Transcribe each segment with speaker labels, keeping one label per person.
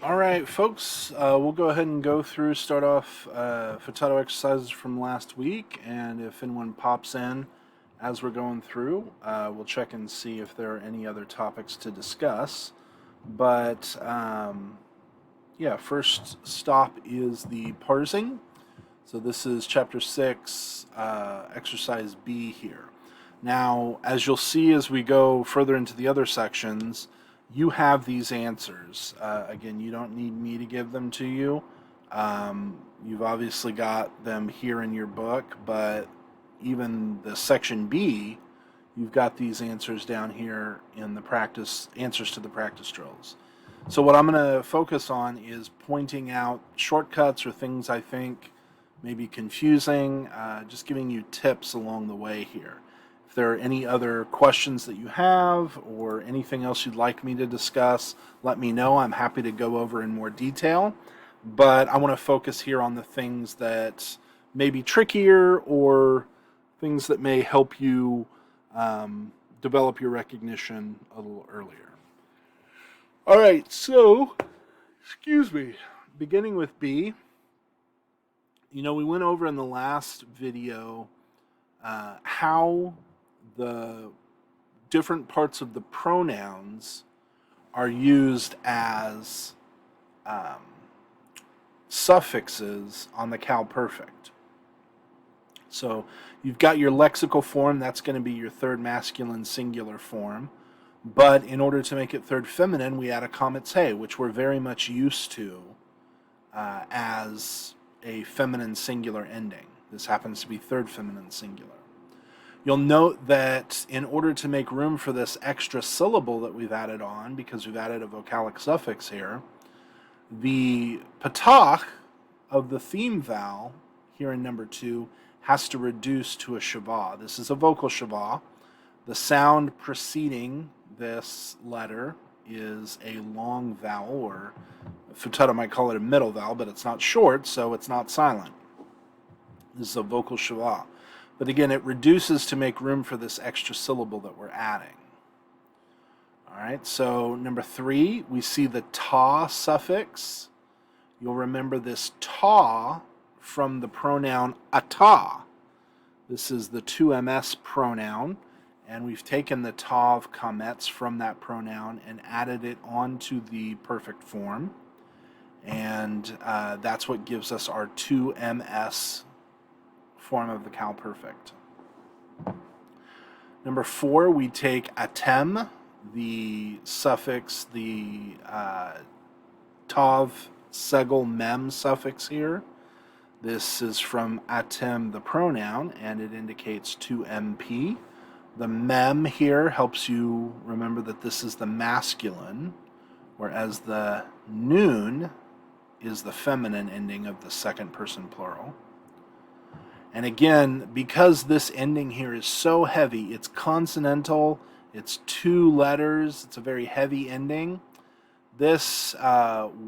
Speaker 1: All right, folks, we'll go ahead and start off Futato exercises from last week, and if anyone pops in as we're going through, we'll check and see if there are any other topics to discuss. But yeah, first stop is the parsing. So this is chapter 6, exercise B here. Now, as you'll see as we go further into the other sections, you have these answers. Again, you don't need me to give them to you. You've obviously got them here in your book, but even the section B, you've got these answers down here in the practice, answers to the practice drills. So what I'm going to focus on is pointing out shortcuts or things I think may be confusing, just giving you tips along the way here. If there are any other questions that you have or anything else you'd like me to discuss, let me know. I'm happy to go over in more detail. But I want to focus here on the things that may be trickier or things that may help you develop your recognition a little earlier. All right, so, excuse me, beginning with B. You know, we went over in the last video how the different parts of the pronouns are used as suffixes on the Cal Perfect. So you've got your lexical form, that's going to be your third masculine singular form. But in order to make it third feminine, we add a comet hey, which we're very much used to as a feminine singular ending. This happens to be third feminine singular. You'll note that in order to make room for this extra syllable that we've added on, because we've added a vocalic suffix here, the patach of the theme vowel here in number 2 has to reduce to a shavah. This is a vocal shavah. The sound preceding this letter is a long vowel, or Futato might call it a middle vowel, but it's not short, so it's not silent. This is a vocal shavah. But again, it reduces to make room for this extra syllable that we're adding. All right, so number 3, we see the ta suffix. You'll remember this ta from the pronoun ata. This is the 2ms pronoun, and we've taken the ta of kamets from that pronoun and added it onto the perfect form. And that's what gives us our 2ms form of the Cal Perfect. Number 4, we take atem, the suffix, the tav, segel, mem suffix here. This is from atem, the pronoun, and it indicates 2mp. The mem here helps you remember that this is the masculine, whereas the noon is the feminine ending of the second person plural. And again, because this ending here is so heavy, it's consonantal, it's 2 letters, it's a very heavy ending. This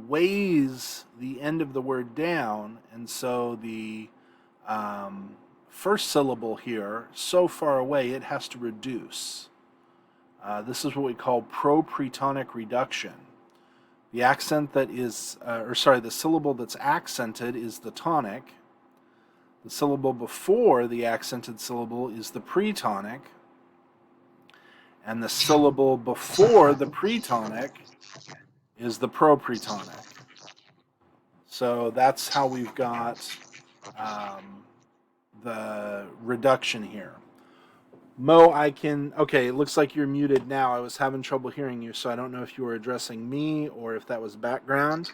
Speaker 1: weighs the end of the word down, and so the first syllable here, so far away, it has to reduce. This is what we call propretonic reduction. The accent that is, the syllable that's accented is the tonic. The syllable before the accented syllable is the pretonic, and the syllable before the pretonic is the propretonic. So that's how we've got the reduction here. Mo, okay, it looks like you're muted now. I was having trouble hearing you, so I don't know if you were addressing me or if that was background.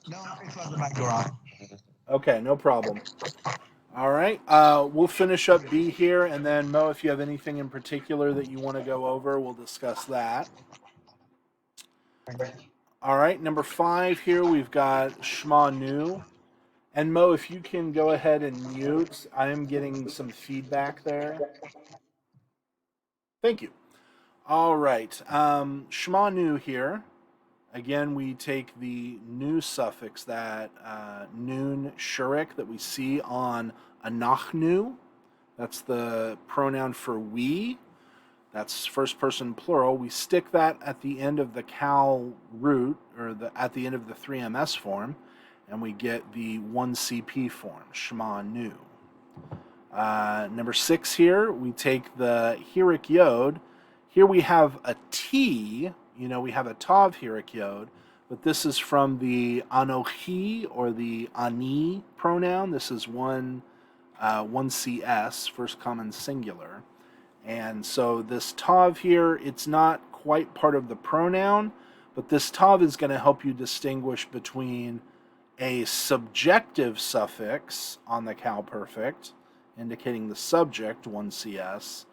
Speaker 2: No, it was the background.
Speaker 1: Okay, no problem. All right, we'll finish up B here, and then Mo, if you have anything in particular that you want to go over, we'll discuss that. All right, number 5 here, we've got Shma Nu. And Mo, if you can go ahead and mute, I am getting some feedback there. Thank you. All right, Shma Nu here. Again, we take the nu suffix, that noon shurik that we see on anachnu. That's the pronoun for we. That's first person plural. We stick that at the end of the cal root, or at the end of the 3ms form, and we get the 1CP form, Shema Nu. Number 6 here, we take the Hirik Yod. Here we have a T, we have a Tav Hirik Yod, but this is from the Anochi, or the Ani pronoun. This is 1CS, first common singular. And so this Tav here, it's not quite part of the pronoun, but this Tav is going to help you distinguish between a subjective suffix on the Cal Perfect, indicating the subject, 1CS,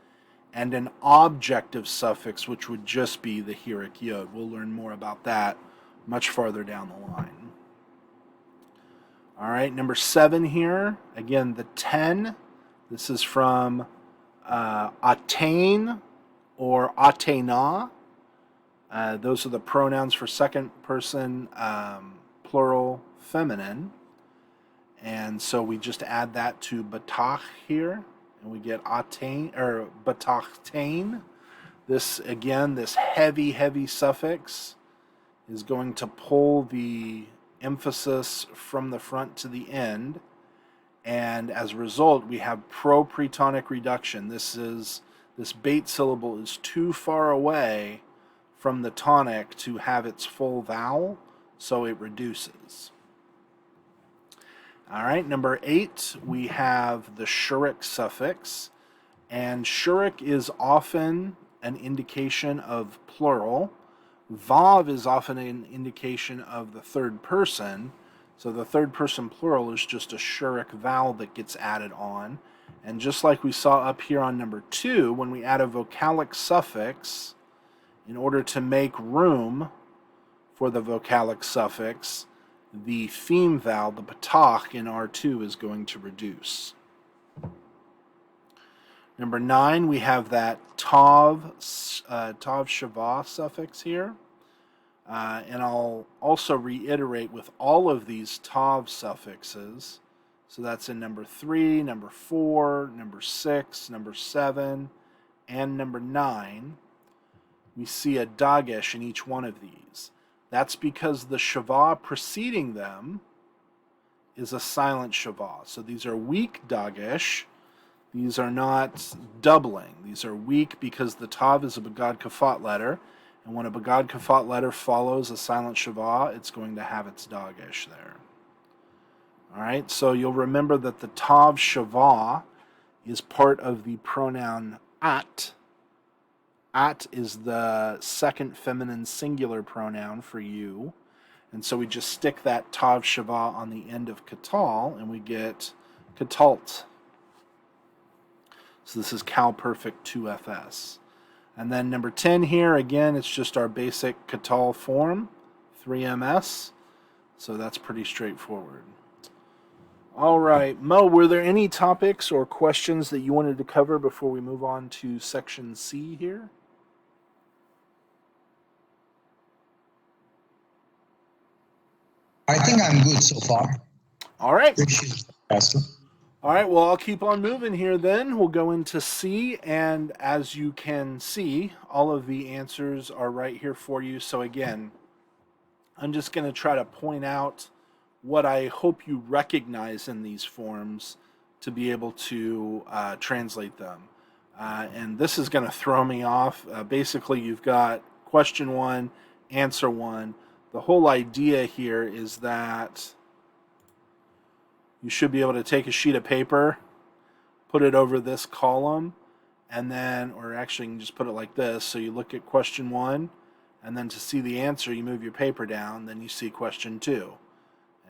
Speaker 1: and an objective suffix, which would just be the Hirik Yod. We'll learn more about that much farther down the line. All right, number 7 here, again, the 10. This is from Atain or Atena. Those are the pronouns for second person plural feminine. And so we just add that to Batach here, and we get Atain, or Batachtain. This, again, this heavy suffix is going to pull the emphasis from the front to the end. And as a result, we have propretonic reduction. This bait syllable is too far away from the tonic to have its full vowel, so it reduces. All right, number 8, we have the shurik suffix. And shurik is often an indication of plural. Vav is often an indication of the third person. So the third person plural is just a shurik vowel that gets added on. And just like we saw up here on number 2, when we add a vocalic suffix, in order to make room for the vocalic suffix, the theme vowel, the patach in R2, is going to reduce. Number 9, we have that tav shava suffix here. And I'll also reiterate with all of these tav suffixes. So that's in number 3, number 4, number 6, number 7, and number 9. We see a dagesh in each one of these. That's because the shava preceding them is a silent shava. So these are weak dagesh. These are not doubling. These are weak because the tav is a bagad kafat letter. And when a bagad kafat letter follows a silent shava, it's going to have its dagesh there. All right, so you'll remember that the tav shava is part of the pronoun at. At is the second feminine singular pronoun for you. And so we just stick that tav shava on the end of katal, and we get katalt. So this is Cal Perfect 2FS. And then number 10 here, again, it's just our basic katal form, 3MS. So that's pretty straightforward. All right, Mo, were there any topics or questions that you wanted to cover before we move on to section C here?
Speaker 2: I think I'm good so far.
Speaker 1: All right.
Speaker 2: Pastor.
Speaker 1: All right, well, I'll keep on moving here then. We'll go into C, and as you can see, all of the answers are right here for you. So again, I'm just going to try to point out what I hope you recognize in these forms to be able to translate them. And this is going to throw me off. Basically, you've got question 1, answer 1. The whole idea here is that you should be able to take a sheet of paper, put it over this column, and then, or actually you can just put it like this. So you look at question 1, and then to see the answer, you move your paper down, then you see question 2.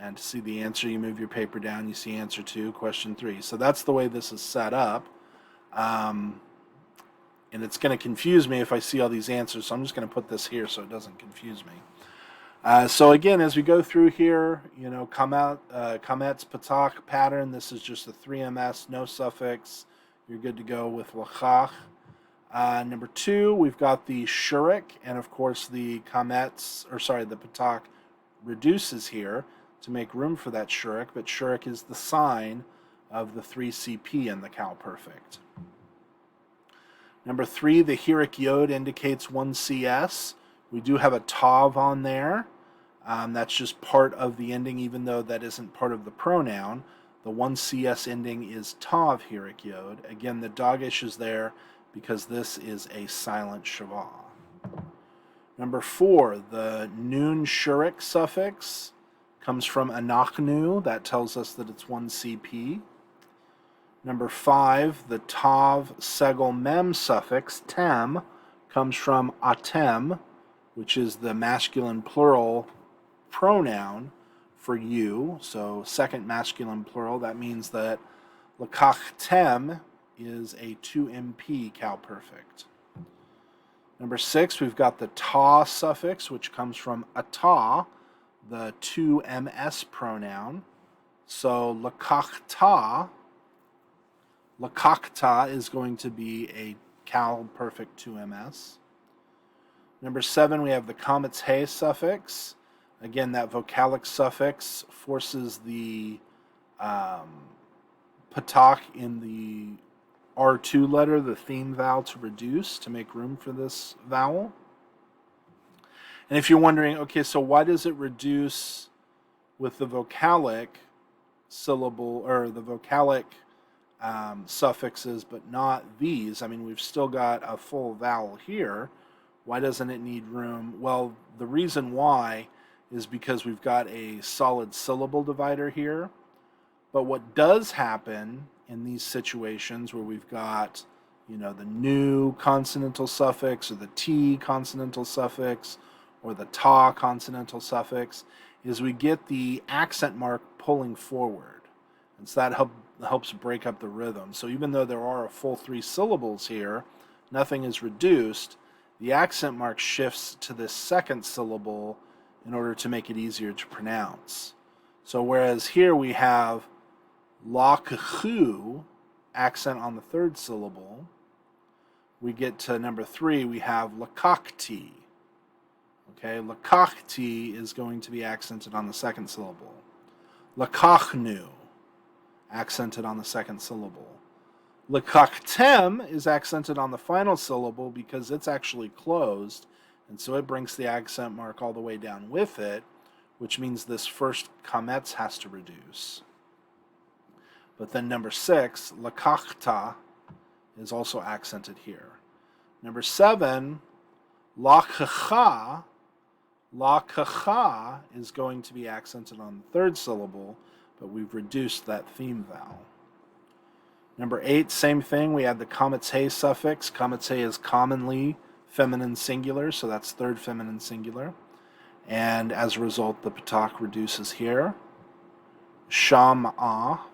Speaker 1: And to see the answer, you move your paper down, you see answer 2, question 3. So that's the way this is set up. And it's going to confuse me if I see all these answers, so I'm just going to put this here so it doesn't confuse me. So again, as we go through here, Kamet's Patak pattern, this is just the 3MS, no suffix. You're good to go with Lachach. Number 2, we've got the Shurik, and of course the the Patak reduces here to make room for that Shurik, but Shurik is the sign of the 3CP in the Cal Perfect. Number 3, the Hiric Yod indicates 1 CS. We do have a Tav on there. That's just part of the ending, even though that isn't part of the pronoun. The 1 CS ending is Tav Hiric Yod. Again, the Dagesh is there because this is a silent Shava. Number 4, the Nun Shurik suffix comes from Anachnu. That tells us that it's 1 CP. Number 5, the Tav Segel Mem suffix, tem, comes from atem, which is the masculine plural pronoun for you. So second masculine plural, that means that lakachtem is a 2MP cow perfect. Number 6, we've got the ta suffix, which comes from ata, the 2MS pronoun. So lakachta is going to be a cow perfect 2MS. Number 7, we have the comet's hey suffix. Again, that vocalic suffix forces the patak in the R2 letter, the theme vowel, to reduce to make room for this vowel. And if you're wondering, okay, so why does it reduce with the vocalic syllable or the vocalic suffixes, but not these? I mean, we've still got a full vowel here. Why doesn't it need room? Well, the reason why is because we've got a solid syllable divider here. But what does happen in these situations where we've got, the new consonantal suffix or the T consonantal suffix or the ta consonantal suffix is we get the accent mark pulling forward. And so that helps break up the rhythm. So even though there are a full 3 syllables here, nothing is reduced. The accent mark shifts to this second syllable in order to make it easier to pronounce. So whereas here we have la-khu, accent on the 3rd syllable, we get to number 3, we have lakakti. Okay, lakakti is going to be accented on the 2nd syllable. Lakachnu, accented on the 2nd syllable. Lakaktem is accented on the final syllable because it's actually closed, and so it brings the accent mark all the way down with it, which means this first kametz has to reduce. But then number 6, lakachta, is also accented here. Number 7, lakacha is going to be accented on the 3rd syllable, but we've reduced that theme vowel. Number 8, same thing. We add the comet's hey suffix. Comet's hey is commonly feminine singular, so that's 3rd feminine singular. And as a result, the patak reduces here. Sham-ah.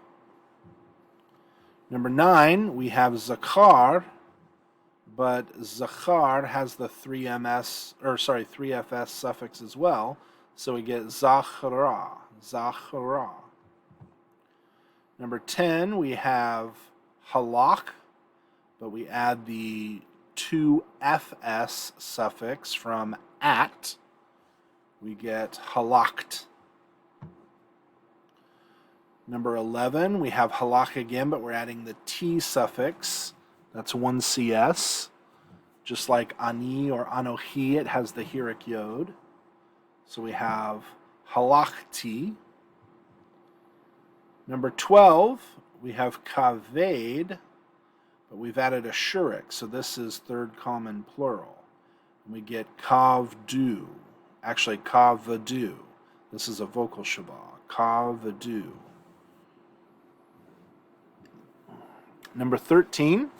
Speaker 1: Number 9, we have zakar, but zakar has the 3FS suffix as well, so we get zachara. Number 10, we have halak, but we add the 2FS suffix from at. We get halakt. Number 11, we have halak again, but we're adding the T suffix. That's 1 CS. Just like ani or anohi, it has the hiric yod. So we have halakti. Number 12, we have kaved, but we've added a shurik, so this is 3rd common plural. And we get kavdu. Actually, kavadu. This is a vocal shava. Kavadu. Number 13,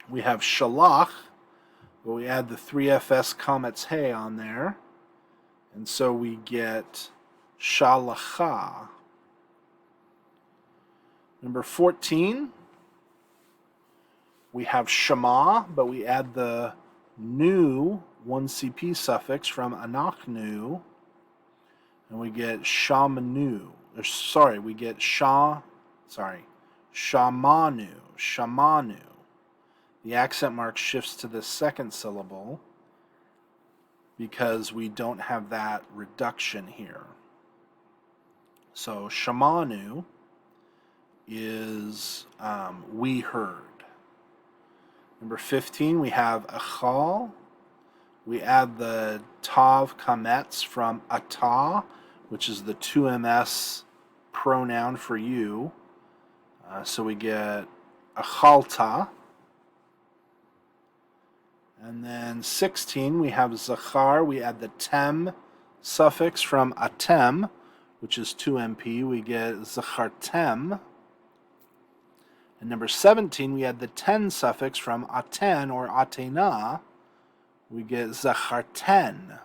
Speaker 1: we have shalach, but we add the 3FS comet's hey on there. And so we get shalacha. Number 14, we have shema, but we add the new 1CP suffix from anachnu, and we get shamanu. We get shamanu. The accent mark shifts to the 2nd syllable because we don't have that reduction here. So shamanu is we heard. Number 15, we have achal. We add the tav kametz from atah, which is the 2ms pronoun for you. So we get achalta. And then 16, we have zachar. We add the tem suffix from atem, which is 2mp. We get zachartem. And number 17, we add the ten suffix from aten or atena. We get zacharten.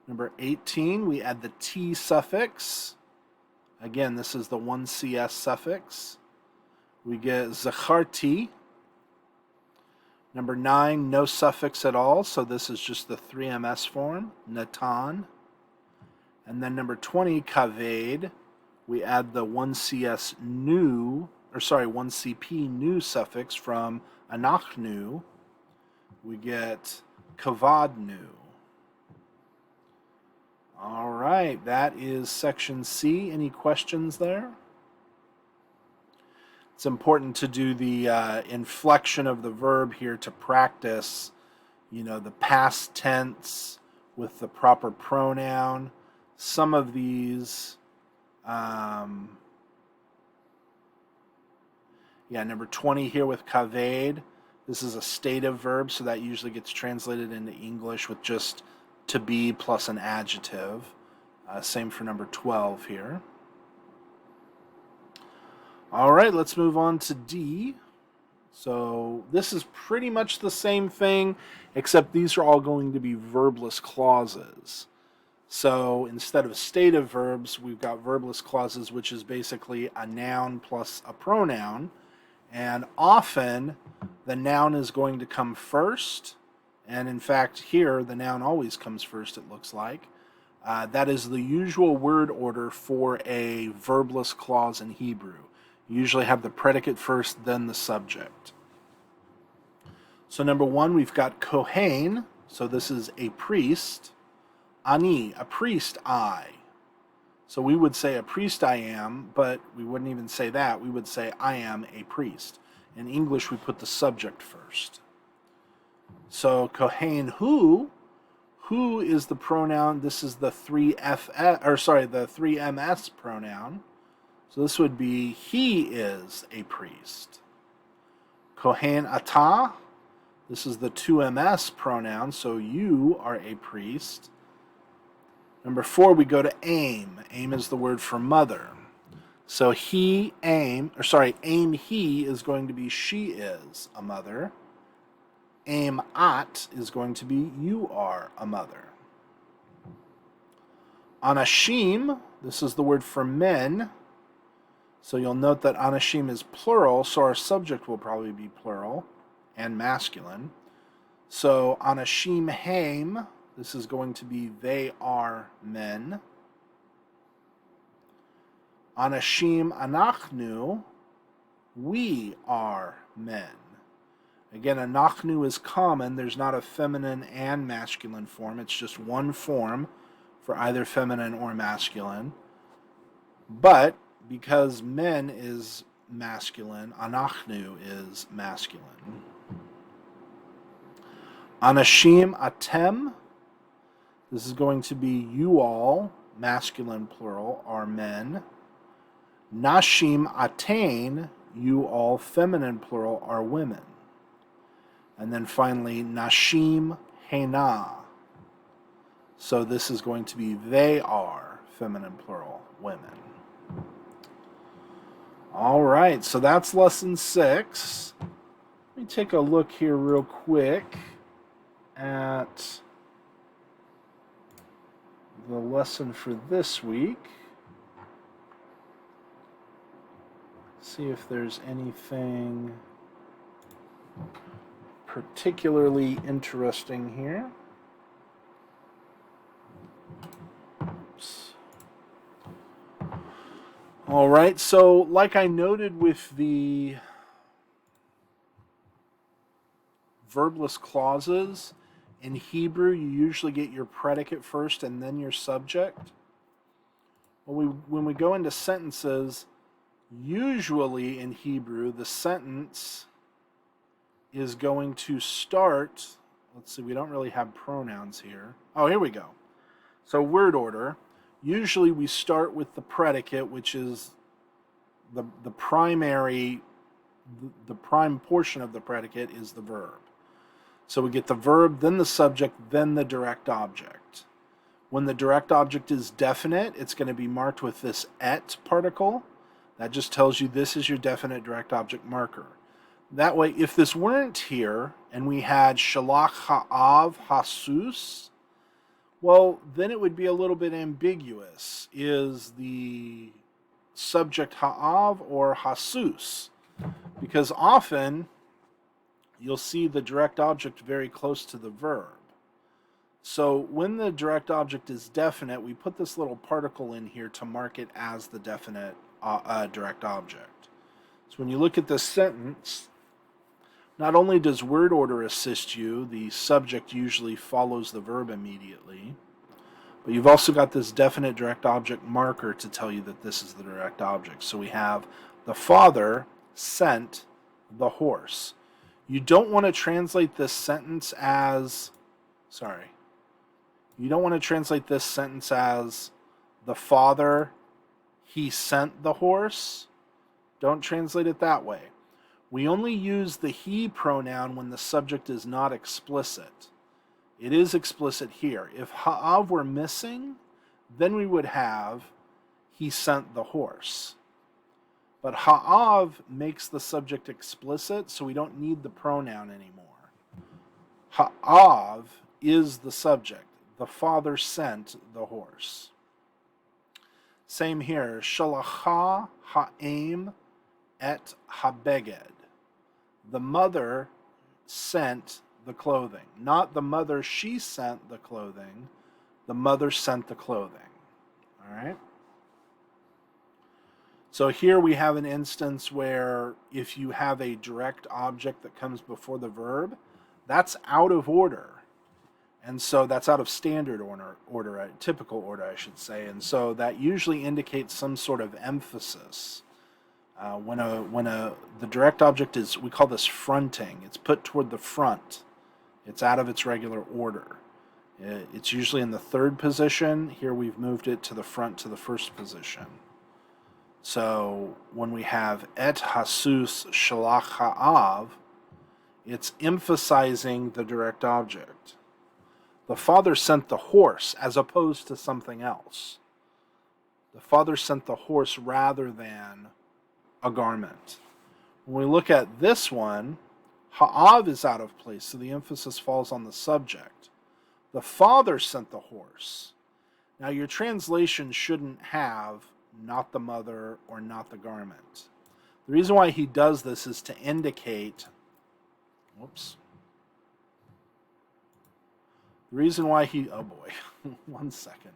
Speaker 1: Number 18, we add the t suffix. Again, this is the 1cs suffix. We get zacharti. Number 9, no suffix at all, so this is just the 3ms form, natan. And then number 20, kaved, we add the 1cs new, 1cp new suffix from anachnu. We get kavadnu. All right, that is section C. Any questions there? It's important to do the inflection of the verb here to practice, the past tense with the proper pronoun. Some of these, number 20 here with kaved. This is a stative verb, so that usually gets translated into English with just to be plus an adjective. Same for number 12 here. All right, let's move on to D. So this is pretty much the same thing, except these are all going to be verbless clauses. So instead of stative verbs, we've got verbless clauses, which is basically a noun plus a pronoun. And often the noun is going to come first. And in fact, here the noun always comes first, it looks like. That is the usual word order for a verbless clause in Hebrew. You usually have the predicate first, then the subject. So number 1, we've got kohen. So this is a priest. Ani, a priest I. So we would say a priest I am, but we wouldn't even say that. We would say I am a priest. In English, we put the subject first. So kohen hu is the pronoun. This is the 3ms pronoun. So this would be he is a priest. Kohen atah, this is the 2ms pronoun, so you are a priest. Number 4, we go to aim. Aim is the word for mother. So aim he is going to be she is a mother. Aim at is going to be you are a mother. Anashim, this is the word for men. So you'll note that anashim is plural, so our subject will probably be plural and masculine. So anashim haim, this is going to be they are men. Anashim anachnu, we are men. Again, anachnu is common. There's not a feminine and masculine form. It's just one form for either feminine or masculine. But because men is masculine, anachnu is masculine. Anashim atem, this is going to be you all, masculine plural, are men. Nashim atain, you all, feminine plural, are women. And then finally, nashim hena. So this is going to be they are, feminine plural, women. All right, so that's lesson 6. Let me take a look here real quick at the lesson for this week. See if there's anything particularly interesting here. Oops. All right, so like I noted with the verbless clauses, in Hebrew you usually get your predicate first and then your subject. When we go into sentences, usually in Hebrew the sentence is going to start. Let's see, we don't really have pronouns here. Oh, here we go. So word order. Usually we start with the predicate, which is the primary, the prime portion of the predicate is the verb. So we get the verb, then the subject, then the direct object. When the direct object is definite, it's going to be marked with this et particle. That just tells you this is your definite direct object marker. That way, if this weren't here, and we had shalach ha'av hasus, well, then it would be a little bit ambiguous. Is the subject ha'av or hasus? Because often, you'll see the direct object very close to the verb. So when the direct object is definite, we put this little particle in here to mark it as the definite direct object. So when you look at this sentence, not only does word order assist you, the subject usually follows the verb immediately, but you've also got this definite direct object marker to tell you that this is the direct object. So we have the father sent the horse. You don't want to translate this sentence as, you don't want to translate this sentence as the father, he sent the horse. Don't translate it that way. We only use the he pronoun when the subject is not explicit. It is explicit here. If ha'av were missing, then we would have he sent the horse. But ha'av makes the subject explicit, so we don't need the pronoun anymore. Ha'av is the subject. The father sent the horse. Same here. Shalacha ha'em et habeged. The mother sent the clothing. Not the mother, she sent the clothing. The mother sent the clothing. All right? So here we have an instance where if you have a direct object that comes before the verb, that's out of order. And so that's out of standard order, typical order, I should say. And so that usually indicates some sort of emphasis. When the direct object is, we call this fronting. It's put toward the front. It's out of its regular order. It's usually in the third position. Here we've moved it to the front to the first position. So when we have et hasus shalach ha'av, it's emphasizing the direct object. The father sent the horse as opposed to something else. The father sent the horse rather than a garment. When we look at this one, ha'av is out of place, so the emphasis falls on the subject. The father sent the horse. Now your translation shouldn't have not the mother or not the garment. The reason why he does this is to indicate, the reason why he, oh boy, one second.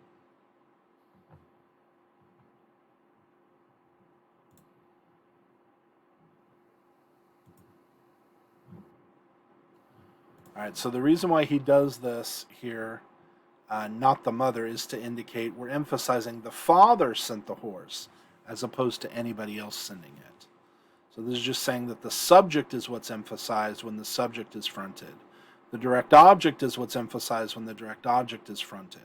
Speaker 1: All right, so the reason why he does this here, not the mother, is to indicate we're emphasizing the father sent the horse as opposed to anybody else sending it. So this is just saying that the subject is what's emphasized when the subject is fronted. The direct object is what's emphasized when the direct object is fronted.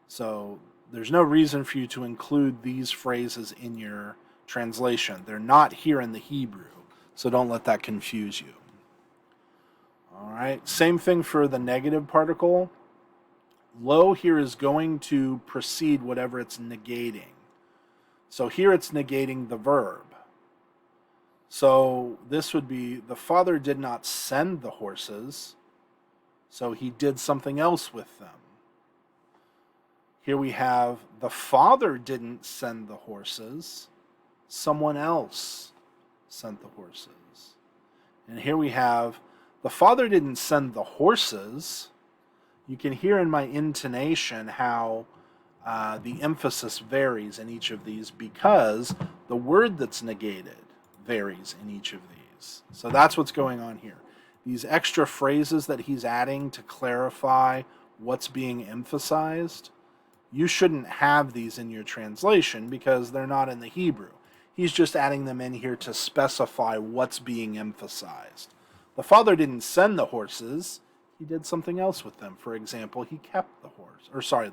Speaker 1: So there's no reason for you to include these phrases in your translation. They're not here in the Hebrew, so don't let that confuse you. All right, same thing for the negative particle. Lo here is going to precede whatever it's negating. So here it's negating the verb. So this would be, the father did not send the horses, so he did something else with them. Here we have, the father didn't send the horses, someone else sent the horses. And here we have, the father didn't send the horses. You can hear in my intonation how the emphasis varies in each of these because the word that's negated varies in each of these. So that's what's going on here. These extra phrases that he's adding to clarify what's being emphasized, you shouldn't have these in your translation because they're not in the Hebrew. He's just adding them in here to specify what's being emphasized. The father didn't send the horses. He did something else with them. For example, he kept the horse rather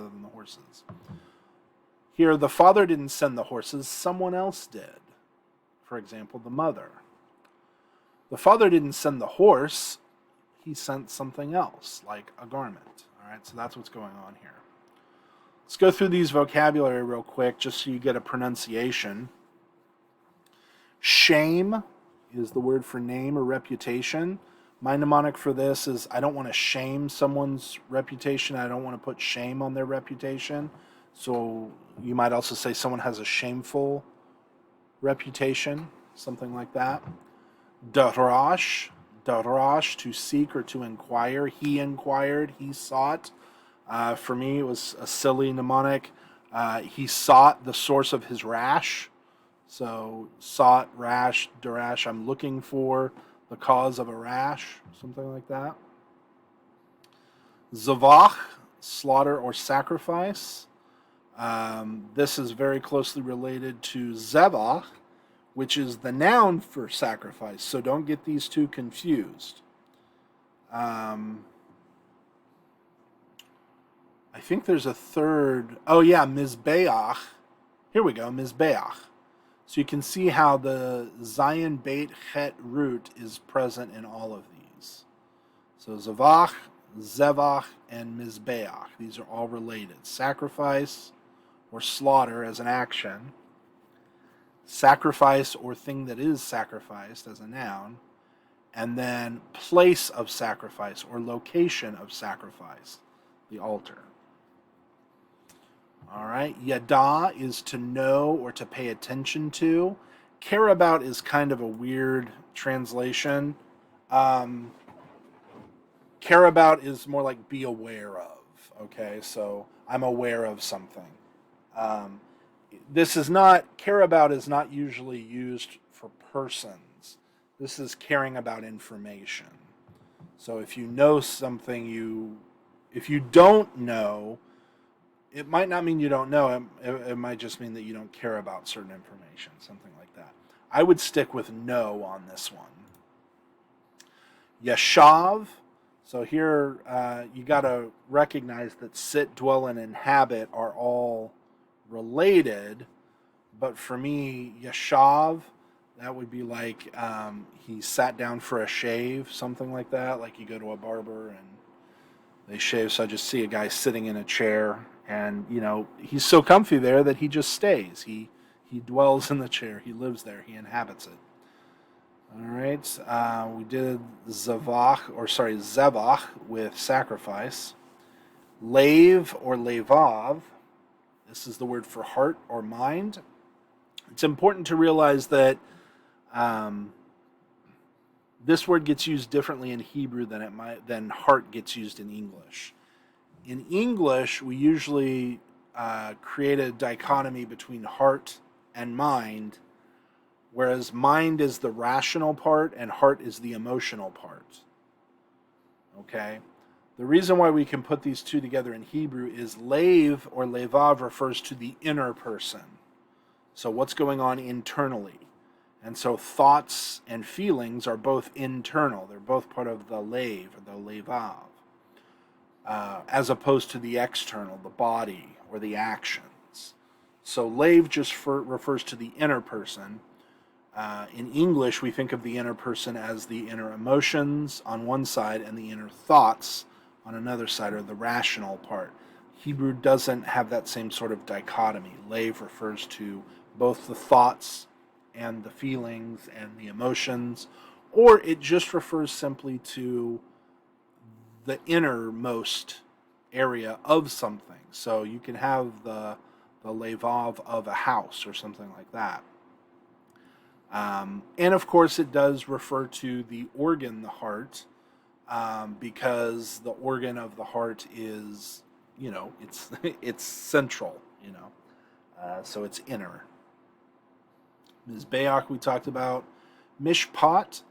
Speaker 1: than the horses. Here, the father didn't send the horses. Someone else did. For example, the mother. The father didn't send the horse. He sent something else, like a garment. All right, so that's what's going on here. Let's go through these vocabulary real quick just so you get a pronunciation. Shame is the word for name or reputation. My mnemonic for this is I don't want to shame someone's reputation. I don't want to put shame on their reputation. So you might also say someone has a shameful reputation, something like that. Darash, to seek or to inquire. He inquired, he sought. For me, it was a silly mnemonic. He sought the source of his rash. So, sought, rash, darash, I'm looking for the cause of a rash, something like that. Zavach, slaughter or sacrifice. This is very closely related to zevach, which is the noun for sacrifice. So don't get these two confused. I think there's a third. Oh yeah, mizbeach. Here we go, mizbeach. So you can see how the Zayin Beit Chet root is present in all of these. So zavach, zevach, and mizbeach. These are all related. Sacrifice or slaughter as an action. Sacrifice or thing that is sacrificed as a noun. And then place of sacrifice or location of sacrifice, the altar. All right, yada is to know or to pay attention to. Care about is kind of a weird translation. Care about is more like be aware of. Okay, so I'm aware of something. This is not, care about is not usually used for persons. This is caring about information. So if you know something, if you don't know, it might not mean you don't know. It might just mean that you don't care about certain information, something like that. I would stick with no on this one. Yashav. So here you got to recognize that sit, dwell, and inhabit are all related. But for me, yashav, that would be like he sat down for a shave, something like that. Like you go to a barber and they shave. So I just see a guy sitting in a chair. And, he's so comfy there that he just stays. He dwells in the chair. He lives there. He inhabits it. All right. We did zevach with sacrifice. Lave or levav. This is the word for heart or mind. It's important to realize that this word gets used differently in Hebrew than heart gets used in English. In English, we usually create a dichotomy between heart and mind, whereas mind is the rational part and heart is the emotional part. Okay? The reason why we can put these two together in Hebrew is lave or levav refers to the inner person. So what's going on internally. And so thoughts and feelings are both internal. They're both part of the lave or the levav. As opposed to the external, the body or the actions. So lave just refers to the inner person. In English, we think of the inner person as the inner emotions on one side and the inner thoughts on another side, or the rational part. Hebrew doesn't have that same sort of dichotomy. Lave refers to both the thoughts and the feelings and the emotions, or it just refers simply to the innermost area of something. So you can have the levav of a house or something like that. And of course it does refer to the organ, the heart, because the organ of the heart is, it's central, so it's inner. Mizbeach we talked about. Mishpat,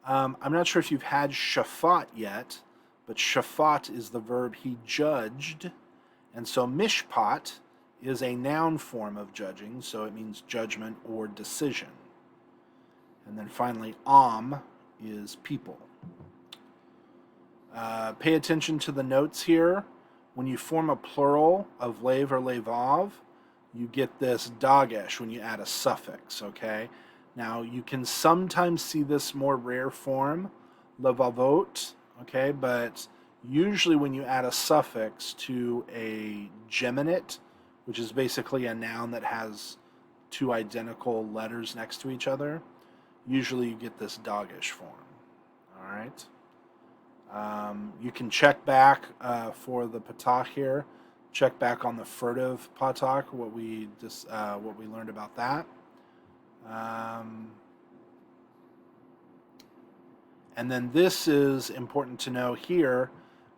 Speaker 1: I'm not sure if you've had shafat yet, but shafat is the verb he judged, and so mishpat is a noun form of judging, so it means judgment or decision. And then finally, is people. Pay attention to the notes here. When you form a plural of lev or levov, you get this dagesh when you add a suffix, okay? Now, you can sometimes see this more rare form, levavot, okay? But usually when you add a suffix to a geminate, which is basically a noun that has two identical letters next to each other, usually you get this dagesh form, all right? You can check back for the patach here. Check back on the furtive patach, what we learned about that. And then this is important to know here.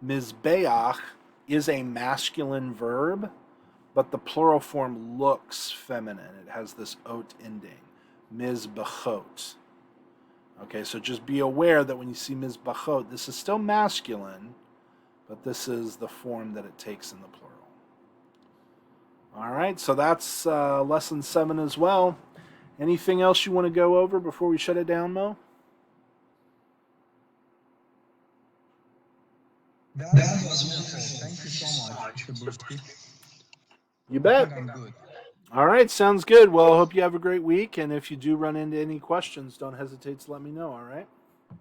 Speaker 1: Mizbeach is a masculine verb, but the plural form looks feminine. It has this ot ending. Mizbachot. Okay, so just be aware that when you see mizbachot, this is still masculine, but this is the form that it takes in the plural. All right, so that's lesson 7 as well. Anything else you want to go over before we shut it down, Mo?
Speaker 2: That was wonderful. Thank you so much, Mr. Bursky.
Speaker 1: You
Speaker 2: I
Speaker 1: bet.
Speaker 2: think I'm good.
Speaker 1: All right, sounds good. Well, I hope you have a great week, and if you do run into any questions, don't hesitate to let me know, all right?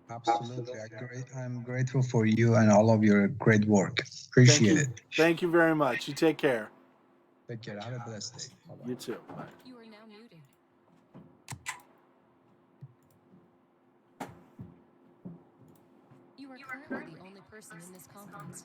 Speaker 2: Absolutely. I'm grateful for you and all of your great work. Appreciate it.
Speaker 1: Thank you very much. You take care.
Speaker 2: Take care. Have a blessed day. Bye-bye.
Speaker 1: You too. Bye.
Speaker 3: You are now muted. You are currently the only person in this conference.